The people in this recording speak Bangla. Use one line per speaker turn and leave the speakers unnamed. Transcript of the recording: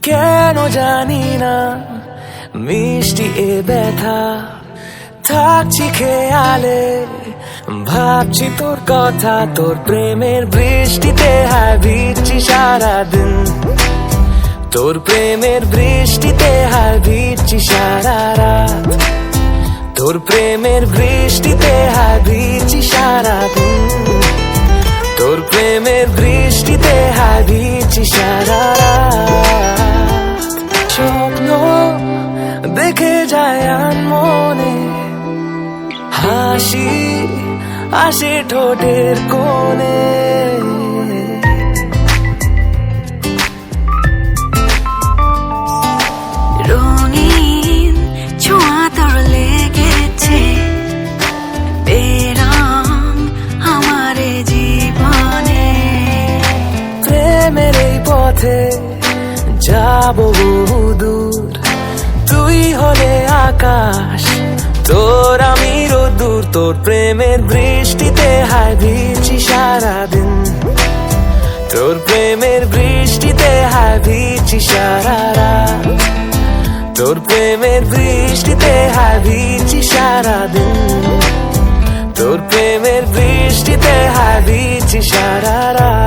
কেন জানি না মিষ্টি এ ব্যথা, থাকছি খেয়ালে, ভাবছি তোর কথা। তোর প্রেমের বৃষ্টিতে হায় ভিজছি সারাদিন, তোর প্রেমের বৃষ্টিতে হায় ভিজছি সারা রাত, তোর প্রেমের বৃষ্টিতে হায় ভিজছি সারাদিন, তোর প্রেমের বৃষ্টিতে হায় ভিজছি সারা রাত। স্বপ্ন দেখে যায় মনে, হাসি আসে ঠোঁটের কোণে,
রঙিন ছোঁয়া তোর লেগেছে, বেরাম আমার জীবনে।
প্রেমের এই পথে যাব বহুদূর, তুই হলে আকাশ, তোর আমি রোদ্দুর। তোর প্রেমের বৃষ্টিতে হায় ভিজছি সারাদিন, তোর প্রেমের বৃষ্টিতে হায় ভিজছি সারা রাত, তোর প্রেমের বৃষ্টিতে হায় ভিজছি সারাদিন, তোর প্রেমের বৃষ্টিতে হায় ভিজছি সারা রাত।